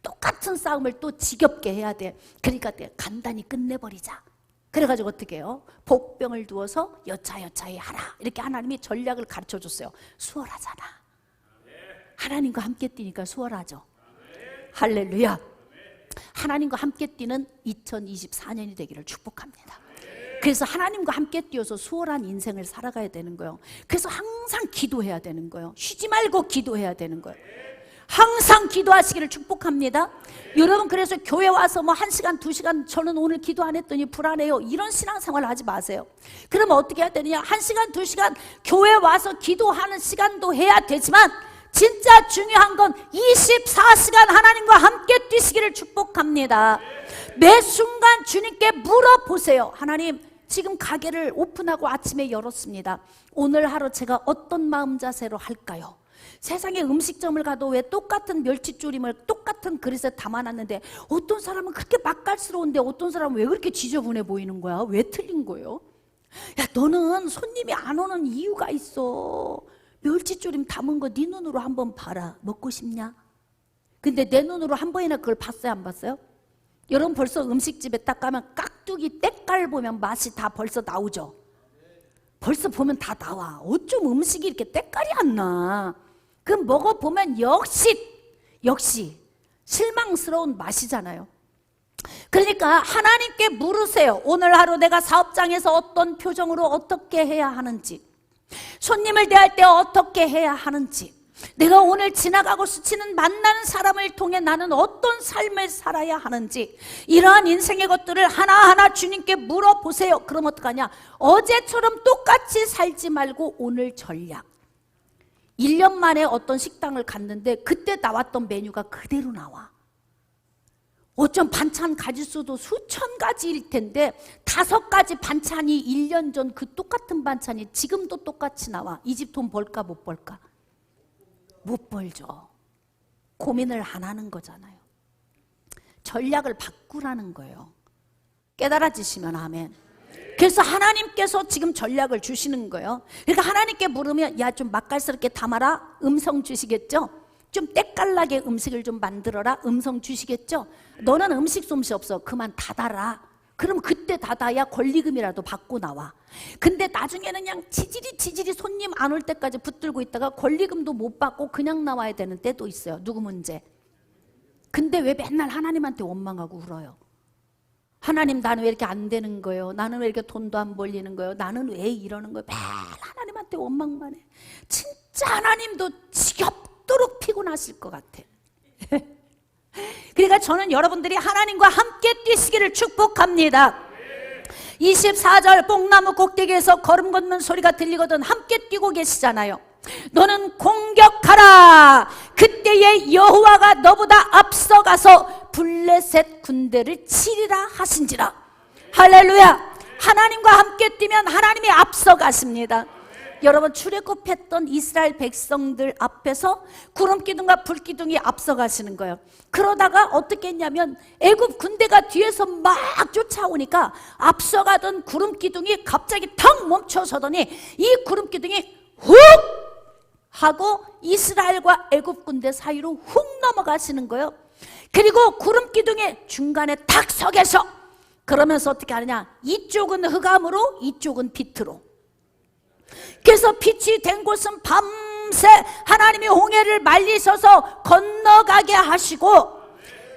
똑같은 싸움을 또 지겹게 해야 돼. 그러니까 간단히 끝내버리자. 그래가지고 어떻게 해요? 복병을 두어서 여차여차히 하라. 이렇게 하나님이 전략을 가르쳐 줬어요. 수월하잖아. 하나님과 함께 뛰니까 수월하죠. 할렐루야. 하나님과 함께 뛰는 2024년이 되기를 축복합니다. 그래서 하나님과 함께 뛰어서 수월한 인생을 살아가야 되는 거예요. 그래서 항상 기도해야 되는 거예요. 쉬지 말고 기도해야 되는 거예요. 항상 기도하시기를 축복합니다. 여러분, 그래서 교회 와서 1시간 2시간 저는 오늘 기도 안 했더니 불안해요, 이런 신앙생활 하지 마세요. 그러면 어떻게 해야 되느냐? 1시간 2시간 교회 와서 기도하는 시간도 해야 되지만 진짜 중요한 건 24시간 하나님과 함께 뛰시기를 축복합니다. 매 순간 주님께 물어보세요. 하나님, 지금 가게를 오픈하고 아침에 열었습니다. 오늘 하루 제가 어떤 마음 자세로 할까요? 세상에 음식점을 가도 왜 똑같은 멸치조림을 똑같은 그릇에 담아놨는데 어떤 사람은 그렇게 맛깔스러운데 어떤 사람은 왜 그렇게 지저분해 보이는 거야? 왜 틀린 거예요? 야, 너는 손님이 안 오는 이유가 있어. 멸치조림 담은 거 네 눈으로 한번 봐라. 먹고 싶냐? 근데 내 눈으로 한 번이나 그걸 봤어요, 안 봤어요? 여러분, 벌써 음식집에 딱 가면 깍두기 때깔 보면 맛이 다 벌써 나오죠? 벌써 보면 다 나와. 어쩜 음식이 이렇게 때깔이 안 나? 그럼 먹어보면 역시 실망스러운 맛이잖아요. 그러니까 하나님께 물으세요. 오늘 하루 내가 사업장에서 어떤 표정으로 어떻게 해야 하는지, 손님을 대할 때 어떻게 해야 하는지, 내가 오늘 지나가고 스치는 만나는 사람을 통해 나는 어떤 삶을 살아야 하는지, 이러한 인생의 것들을 하나하나 주님께 물어보세요. 그럼 어떡하냐? 어제처럼 똑같이 살지 말고 오늘 전략. 1년 만에 어떤 식당을 갔는데 그때 나왔던 메뉴가 그대로 나와. 어쩜 반찬 가짓수도 수천 가지일 텐데 5가지 반찬이 1년 전 그 똑같은 반찬이 지금도 똑같이 나와. 이 집 돈 벌까 못 벌까? 못 벌죠. 고민을 안 하는 거잖아요. 전략을 바꾸라는 거예요. 깨달아지시면 아멘. 그래서 하나님께서 지금 전략을 주시는 거예요. 그러니까 하나님께 물으면 야, 좀 맛깔스럽게 담아라. 음성 주시겠죠? 좀 때깔나게 음식을 좀 만들어라. 음성 주시겠죠? 너는 음식 솜씨 없어. 그만 닫아라. 그럼 그때 닫아야 권리금이라도 받고 나와. 근데 나중에는 그냥 지지리 손님 안 올 때까지 붙들고 있다가 권리금도 못 받고 그냥 나와야 되는 때도 있어요. 누구 문제? 근데 왜 맨날 하나님한테 원망하고 울어요? 하나님, 나는 왜 이렇게 안 되는 거예요? 나는 왜 이렇게 돈도 안 벌리는 거예요? 나는 왜 이러는 거예요? 매일 하나님한테 원망만 해. 진짜 하나님도 지겹도록 피곤하실 것 같아. 그러니까 저는 여러분들이 하나님과 함께 뛰시기를 축복합니다. 24절 뽕나무 꼭대기에서 걸음 걷는 소리가 들리거든 함께 뛰고 계시잖아요. 너는 공격하라. 그때에 여호와가 너보다 앞서가서 블레셋 군대를 치리라 하신지라. 할렐루야. 하나님과 함께 뛰면 하나님이 앞서가십니다. 여러분, 출애굽했던 이스라엘 백성들 앞에서 구름기둥과 불기둥이 앞서가시는 거예요. 그러다가 어떻게 했냐면 애굽 군대가 뒤에서 막 쫓아오니까 앞서가던 구름기둥이 갑자기 턱 멈춰서더니 이 구름기둥이 훅 하고 이스라엘과 애굽 군대 사이로 훅 넘어가시는 거예요. 그리고 구름기둥의 중간에 탁 서 계셔. 그러면서 어떻게 하느냐, 이쪽은 흑암으로 이쪽은 빛으로. 그래서 빛이 된 곳은 밤새 하나님이 홍해를 말리셔서 건너가게 하시고,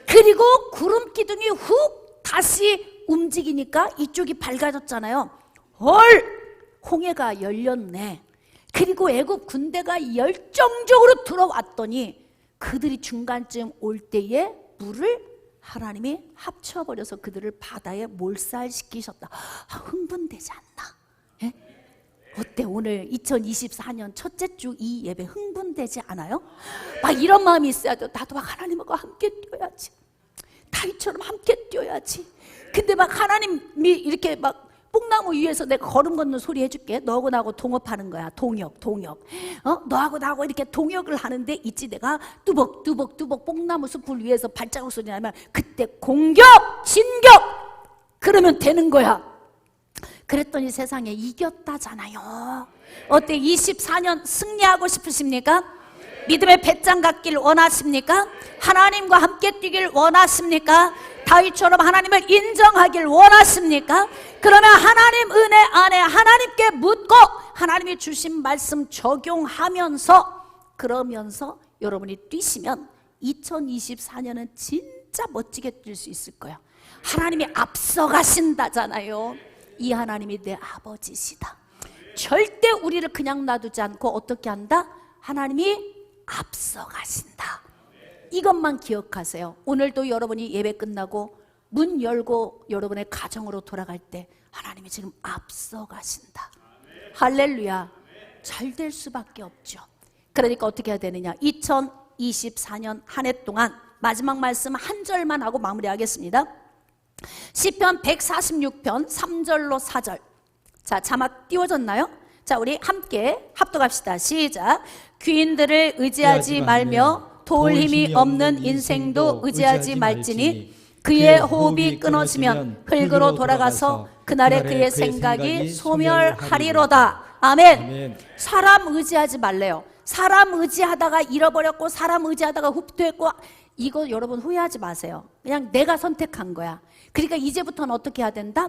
그리고 구름기둥이 훅 다시 움직이니까 이쪽이 밝아졌잖아요. 홍해가 열렸네. 그리고 애굽 군대가 열정적으로 들어왔더니 그들이 중간쯤 올 때에 물을 하나님이 합쳐버려서 그들을 바다에 몰살시키셨다. 흥분되지 않나? 예? 어때? 오늘 2024년 첫째 주 이 예배 흥분되지 않아요? 막 이런 마음이 있어야 돼. 나도 막 하나님과 함께 뛰어야지. 다윗처럼 함께 뛰어야지. 근데 막 하나님이 이렇게 막 뽕나무 위에서 내가 걸음 걷는 소리 해줄게. 너하고 나하고 동업하는 거야. 동역. 너하고 나하고 이렇게 동역을 하는데 있지, 내가 뚜벅 뽕나무 숲을 위에서 발자국 소리 나면 그때 공격, 진격 그러면 되는 거야. 그랬더니 세상에 이겼다잖아요. 어때? 24년 승리하고 싶으십니까? 믿음의 배짱 갖길 원하십니까? 하나님과 함께 뛰길 원하십니까? 다윗처럼 하나님을 인정하길 원하십니까? 그러면 하나님 은혜 안에 하나님께 묻고 하나님이 주신 말씀 적용하면서 그러면서 여러분이 뛰시면 2024년은 진짜 멋지게 뛸 수 있을 거예요. 하나님이 앞서가신다잖아요. 이 하나님이 내 아버지시다. 절대 우리를 그냥 놔두지 않고 어떻게 한다? 하나님이 앞서가신다. 이것만 기억하세요. 오늘도 여러분이 예배 끝나고 문 열고 여러분의 가정으로 돌아갈 때 하나님이 지금 앞서가신다. 할렐루야. 잘 될 수밖에 없죠. 그러니까 어떻게 해야 되느냐, 2024년 한 해 동안 마지막 말씀 한 절만 하고 마무리하겠습니다. 시편 146편 3절로 4절. 자, 자막 띄워졌나요? 자, 우리 함께 합독합시다. 시작. 귀인들을 의지하지 말며 도울 힘이 없는 인생도 의지하지 말지니 그의 호흡이 끊어지면 흙으로 돌아가서 그날에 그의 생각이 소멸하리로다. 아멘. 사람 의지하지 말래요. 사람 의지하다가 잃어버렸고 사람 의지하다가 후퇴했고 이거 여러분 후회하지 마세요. 그냥 내가 선택한 거야. 그러니까 이제부터는 어떻게 해야 된다?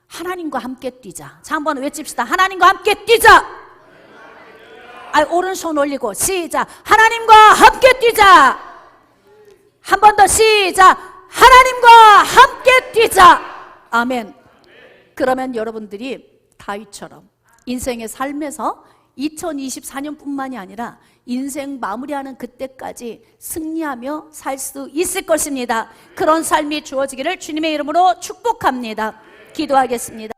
하나님과 함께 뛰자. 자, 한번 외칩시다. 하나님과 함께 뛰자. 오른손 올리고 시작. 하나님과 함께 뛰자. 한 번 더 시작. 하나님과 함께 뛰자. 아멘. 그러면 여러분들이 다윗처럼 인생의 삶에서 2024년뿐만이 아니라 인생 마무리하는 그때까지 승리하며 살 수 있을 것입니다. 그런 삶이 주어지기를 주님의 이름으로 축복합니다. 기도하겠습니다.